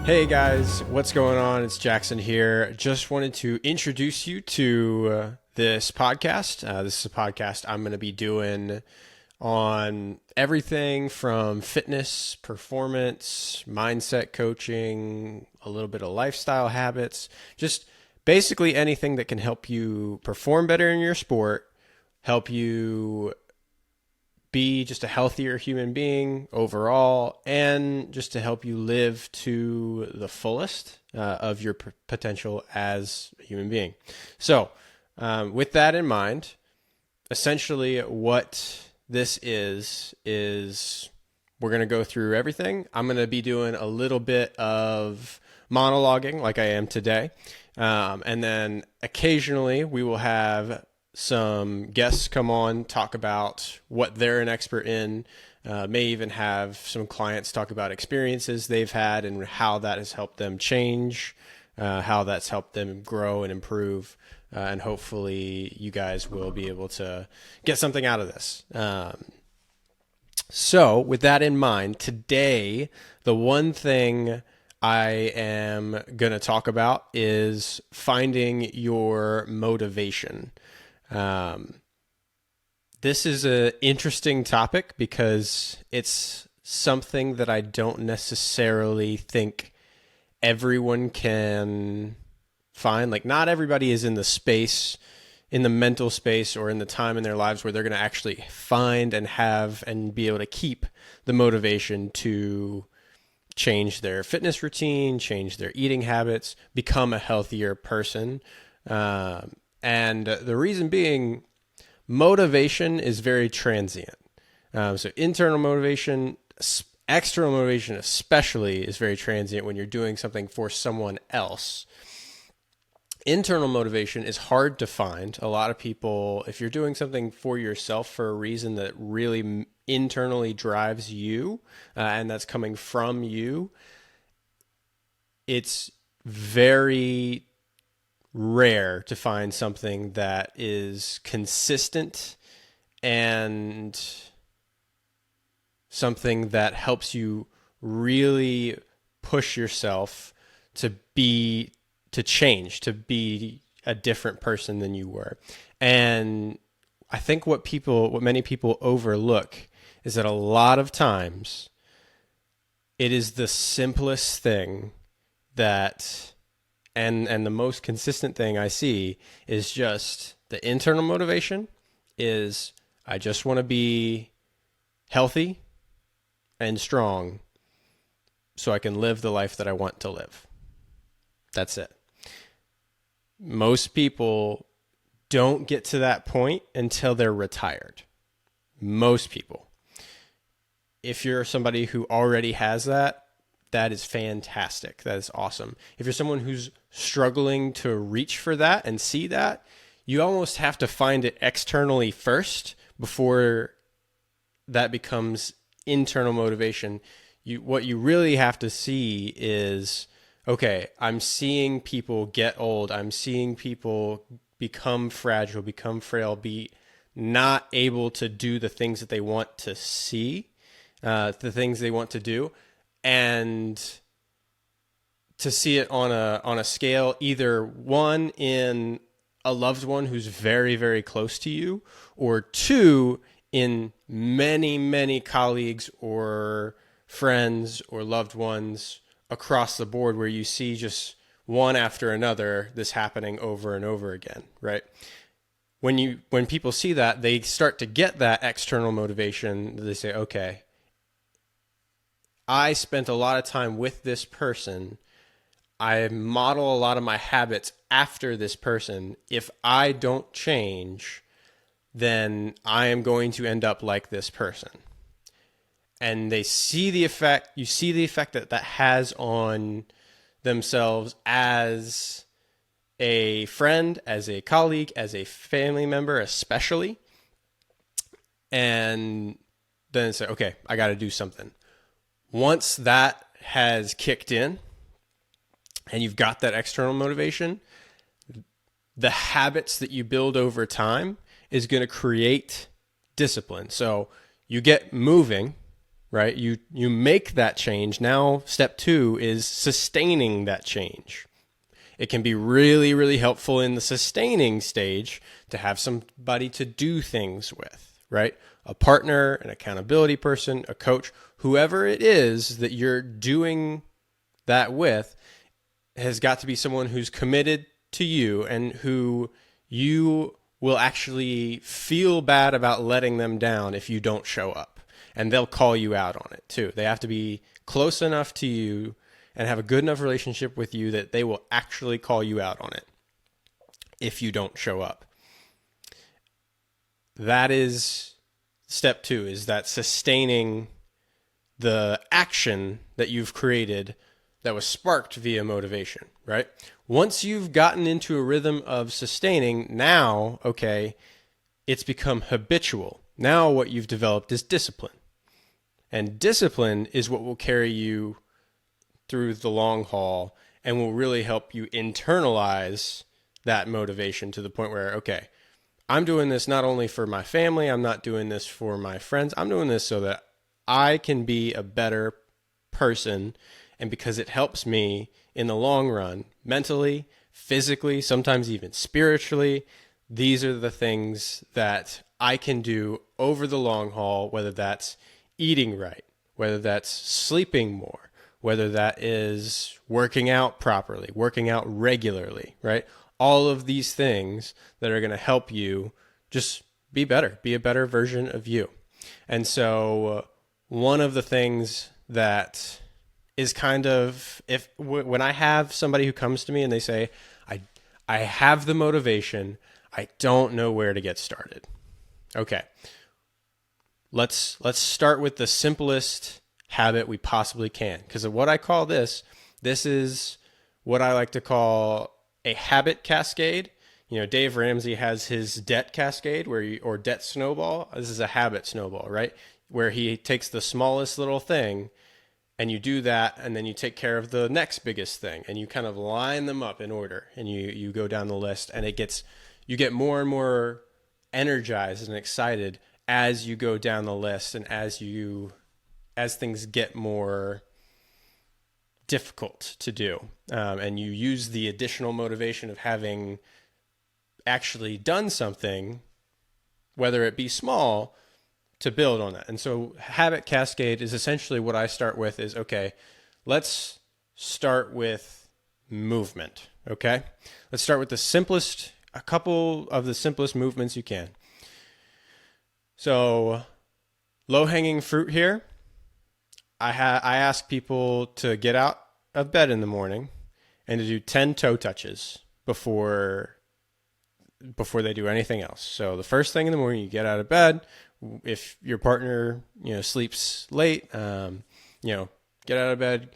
Hey guys, what's going on? It's Jackson here. Just wanted to introduce you to this podcast. This is a podcast I'm going to be doing on everything from fitness, performance, mindset coaching, a little bit of lifestyle habits, just basically anything that can help you perform better in your sport, help you be just a healthier human being overall, and just to help you live to the fullest of your potential as a human being. So, with that in mind, essentially what this is we're going to go through everything. I'm going to be doing a little bit of monologuing like I am today. And then occasionally we will have some guests come on, talk about what they're an expert in, may even have some clients talk about experiences they've had and how that has helped them change, how that's helped them grow and improve. And hopefully you guys will be able to get something out of this. So with that in mind, today, the one thing I am going to talk about is finding your motivation. This is an interesting topic because it's something that I don't necessarily think everyone can find. Like, not everybody is in the space, in the mental space, or in the time in their lives where they're going to actually find and have and be able to keep the motivation to change their fitness routine, change their eating habits, become a healthier person. And the reason being, motivation is very transient. So internal motivation, external motivation especially, is very transient when you're doing something for someone else. Internal motivation is hard to find. A lot of people, if you're doing something for yourself for a reason that really internally drives you, and that's coming from you, it's very rare to find something that is consistent and something that helps you really push yourself to change, to be a different person than you were. And I think what many people overlook is that a lot of times it is the simplest thing that and the most consistent thing I see is just the internal motivation is, I just want to be healthy and strong so I can live the life that I want to live. That's it. Most people don't get to that point until they're retired. Most people. If you're somebody who already has that, that is fantastic. That is awesome. If you're someone who's struggling to reach for that and see that, you almost have to find it externally first before that becomes internal motivation. What you really have to see is, okay, I'm seeing people get old. I'm seeing people become fragile, become frail, be not able to do the things that they want to see, the things they want to do. And to see it on a scale, either one in a loved one who's very, very close to you, or two in many, many colleagues or friends or loved ones across the board, where you see just one after another this happening over and over again, right? When people see that, they start to get that external motivation. They say, okay, I spent a lot of time with this person. I model a lot of my habits after this person. If I don't change, then I am going to end up like this person. And they see the effect, you see the effect that that has on themselves as a friend, as a colleague, as a family member, especially. And then say, okay, I got to do something. Once that has kicked in and you've got that external motivation, the habits that you build over time is going to create discipline. So you get moving, right? You make that change. Now, step 2 is sustaining that change. It can be really, really helpful in the sustaining stage to have somebody to do things with, right? A partner, an accountability person, a coach, whoever it is that you're doing that with has got to be someone who's committed to you and who you will actually feel bad about letting them down if you don't show up. And they'll call you out on it too. They have to be close enough to you and have a good enough relationship with you that they will actually call you out on it if you don't show up. That is step 2, is that sustaining the action that you've created that was sparked via motivation, right? Once you've gotten into a rhythm of sustaining, now, okay, it's become habitual. Now what you've developed is discipline. And discipline is what will carry you through the long haul and will really help you internalize that motivation to the point where, okay, I'm doing this not only for my family, I'm not doing this for my friends, I'm doing this so that I can be a better person, and because it helps me in the long run, mentally, physically, sometimes even spiritually. These are the things that I can do over the long haul, whether that's eating right, whether that's sleeping more, whether that is working out properly, working out regularly, right? All of these things that are going to help you just be better, be a better version of you. And so one of the things that is kind of, when I have somebody who comes to me and they say, I have the motivation, I don't know where to get started. Okay, let's start with the simplest habit we possibly can. Because of what I call this is what I like to call a habit cascade. You know, Dave Ramsey has his debt cascade or debt snowball. This is a habit snowball, right? Where he takes the smallest little thing and you do that, and then you take care of the next biggest thing, and you kind of line them up in order, and you go down the list, and you get more and more energized and excited as you go down the list, and as things get more difficult to do, and you use the additional motivation of having actually done something, whether it be small, to build on that. And so habit cascade is essentially what I start with is, okay, let's start with movement. Okay. Let's start with a couple of the simplest movements you can. So low hanging fruit here. I ask people to get out of bed in the morning and to do 10 toe touches before they do anything else. So the first thing in the morning, you get out of bed. If your partner, sleeps late, get out of bed,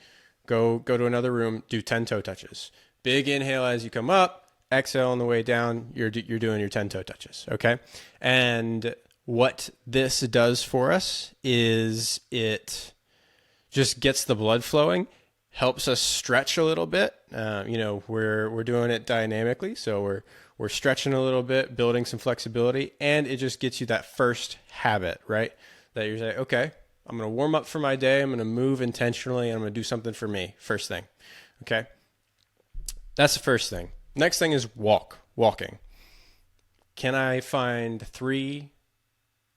go to another room, do 10 toe touches. Big inhale as you come up, exhale on the way down. You're doing your 10 toe touches. Okay. And what this does for us is it just gets the blood flowing, helps us stretch a little bit. We're doing it dynamically. So we're stretching a little bit, building some flexibility, and it just gets you that first habit, right? That you're saying, okay, I'm going to warm up for my day. I'm going to move intentionally, and I'm going to do something for me first thing. Okay. That's the first thing. Next thing is walking. Can I find 3,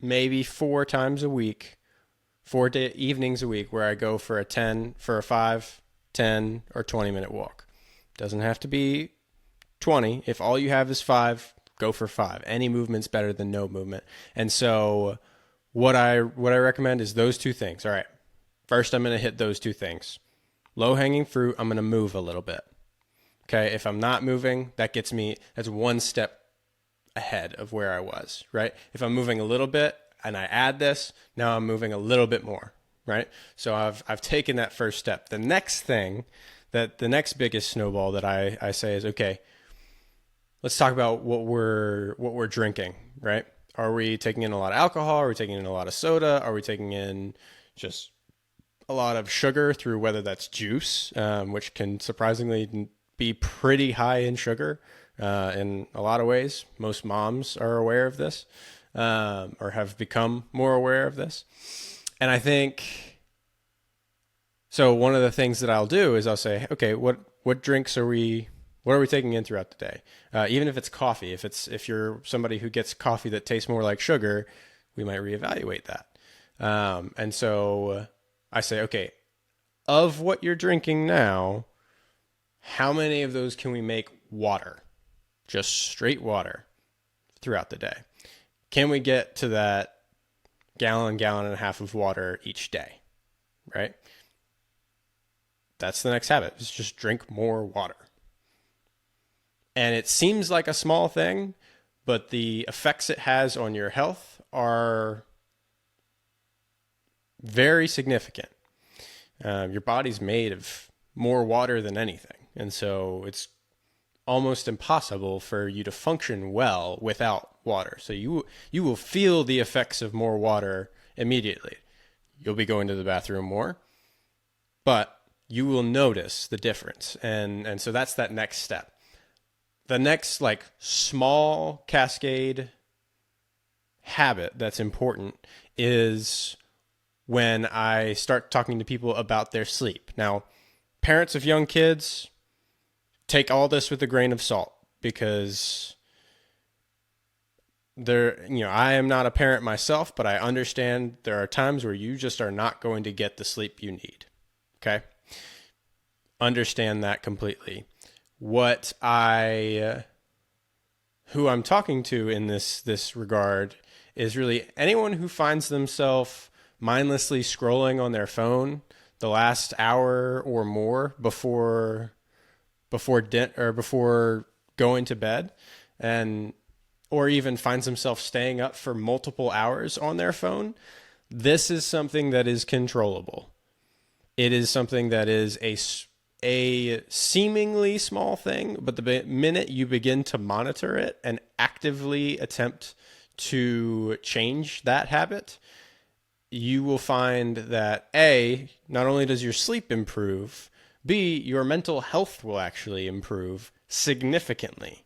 maybe 4 times a week, 4 evenings a week where I go for a 5, 10, or 20-minute walk? Doesn't have to be 20. If all you have is 5, go for 5. Any movement's better than no movement. And so what I recommend is those 2 things. All right. First, I'm going to hit those 2 things. Low hanging fruit, I'm going to move a little bit. Okay. If I'm not moving, that's 1 step ahead of where I was, right? If I'm moving a little bit and I add this, now I'm moving a little bit more, right? So I've taken that first step. The next thing, the next biggest snowball that I say is, okay, let's talk about what we're drinking, right? Are we taking in a lot of alcohol? Are we taking in a lot of soda? Are we taking in just a lot of sugar through whether that's juice, which can surprisingly be pretty high in sugar in a lot of ways. Most moms are aware of this or have become more aware of this. And I think So one of the things that I'll do is I'll say, okay, what drinks what are we taking in throughout the day? Even if it's coffee, if you're somebody who gets coffee that tastes more like sugar, we might reevaluate that. And so I say, okay, of what you're drinking now, how many of those can we make water? Just straight water throughout the day. Can we get to that gallon and a half of water each day? Right? That's the next habit. Is just drink more water. And it seems like a small thing, but the effects it has on your health are very significant. Your body's made of more water than anything. And so it's almost impossible for you to function well without water. So you will feel the effects of more water immediately. You'll be going to the bathroom more, but you will notice the difference. And so that's that next step. The next like small cascade habit that's important is when I start talking to people about their sleep. Now, parents of young kids, take all this with a grain of salt because I am not a parent myself, but I understand there are times where you just are not going to get the sleep you need. Okay? Understand that completely. Who I'm talking to in this regard is really anyone who finds themselves mindlessly scrolling on their phone the last hour or more before going to bed, or even finds himself staying up for multiple hours on their phone. This is something that is controllable. It is something that is a seemingly small thing, but the minute you begin to monitor it and actively attempt to change that habit, you will find that A, not only does your sleep improve, B, your mental health will actually improve significantly.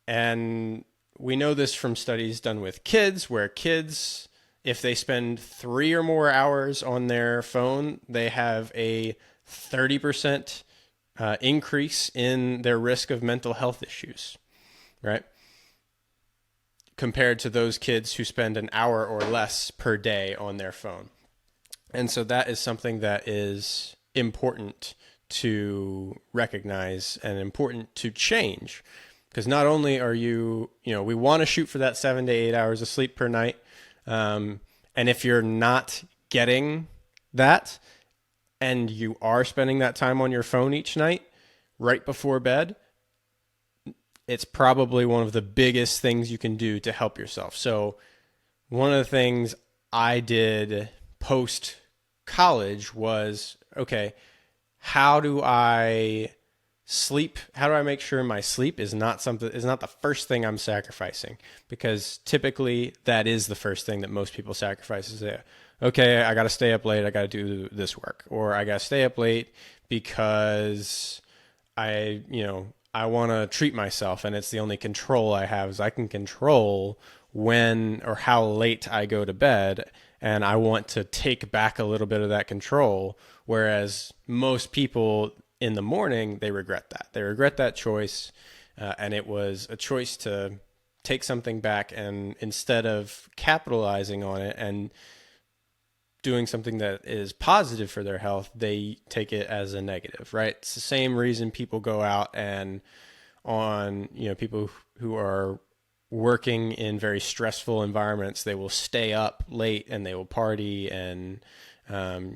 And we know this from studies done with kids, where kids, if they spend 3 or more hours on their phone, they have a 30% increase in their risk of mental health issues, right? Compared to those kids who spend an hour or less per day on their phone. And so that is something that is important to recognize and important to change. Because not only are we want to shoot for that 7 to 8 hours of sleep per night. And if you're not getting that and you are spending that time on your phone each night right before bed, it's probably one of the biggest things you can do to help yourself. So one of the things I did post college was, okay, how do I sleep? How do I make sure my sleep is not the first thing I'm sacrificing? Because typically that is the first thing that most people sacrifice is okay, I got to stay up late. I got to do this work, or I got to stay up late because I want to treat myself, and it's the only control I have is I can control when or how late I go to bed, and I want to take back a little bit of that control. Whereas most people in the morning, they regret that. They regret that choice, and it was a choice to take something back, and instead of capitalizing on it and doing something that is positive for their health, they take it as a negative, right? It's the same reason people go out and people who are working in very stressful environments, they will stay up late and they will party, and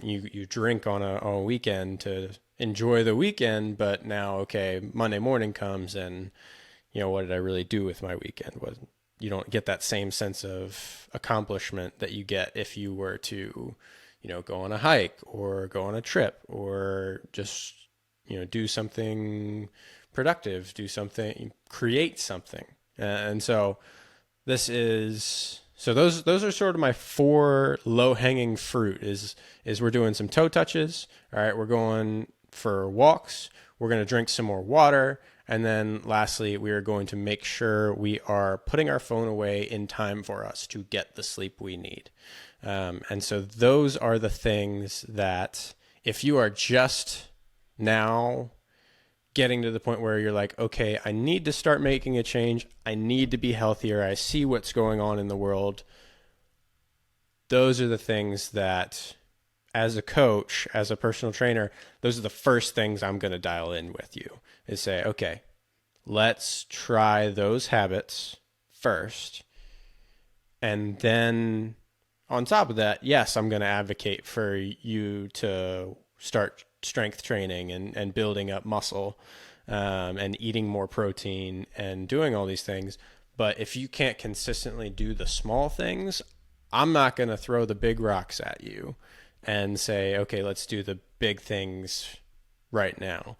you drink on a weekend to enjoy the weekend. But now, okay, Monday morning comes and, what did I really do with my weekend? You don't get that same sense of accomplishment that you get if you were to, go on a hike or go on a trip or just, do something productive, create something. And so those are sort of my 4 low-hanging fruit is we're doing some toe touches. All right, we're going for walks. We're going to drink some more water. And then lastly, we are going to make sure we are putting our phone away in time for us to get the sleep we need. And so those are the things that If you are just now getting to the point where you're like, okay, I need to start making a change. I need to be healthier. I see what's going on in the world. Those are the things that, as a coach, as a personal trainer, those are the first things I'm going to dial in with you, is say, okay, let's try those habits first. And then on top of that, yes, I'm going to advocate for you to start strength training and building up muscle, and eating more protein and doing all these things. But if you can't consistently do the small things, I'm not going to throw the big rocks at you and say, okay, let's do the big things right now.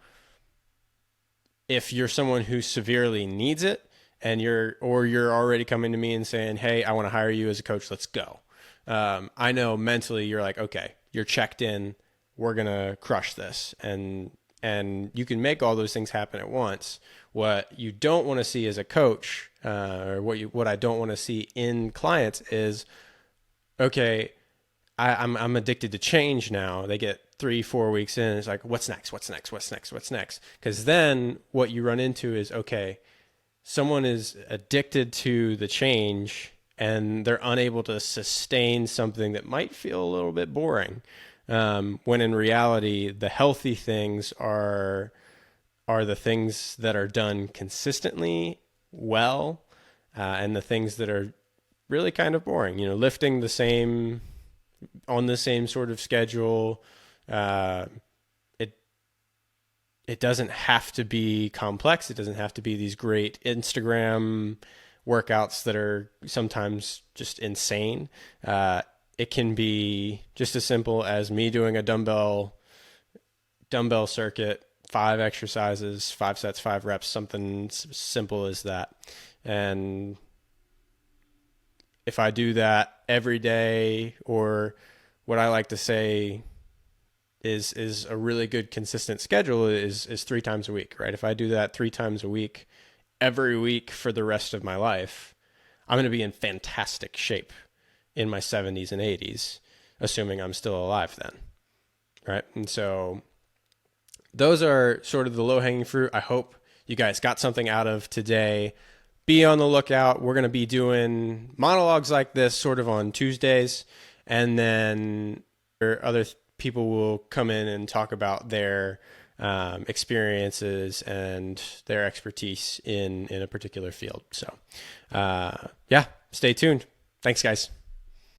If you're someone who severely needs it, and you're already coming to me and saying, hey, I want to hire you as a coach, let's go. I know mentally you're like, okay, you're checked in, we're going to crush this. And you can make all those things happen at once. What you don't want to see as a coach, or what I don't want to see in clients is, okay, I'm addicted to change now. They get 3-4 weeks in. It's like, what's next? What's next? What's next? What's next? Because then what you run into is, okay, someone is addicted to the change and they're unable to sustain something that might feel a little bit boring. When in reality, the healthy things are the things that are done consistently well, and the things that are really kind of boring. Lifting the same on the same sort of schedule. It doesn't have to be complex. It doesn't have to be these great Instagram workouts that are sometimes just insane. It can be just as simple as me doing a dumbbell circuit, 5 exercises, 5 sets, 5 reps, something simple as that. And if I do that every day, or what I like to say is a really good consistent schedule is 3 times a week, right? If I do that 3 times a week, every week for the rest of my life, I'm going to be in fantastic shape in my 70s and 80s, assuming I'm still alive then, right? And so those are sort of the low-hanging fruit. I hope you guys got something out of today. Be on the lookout. We're going to be doing monologues like this sort of on Tuesdays, and then other people will come in and talk about their experiences and their expertise in a particular field. So, yeah, stay tuned. Thanks, guys.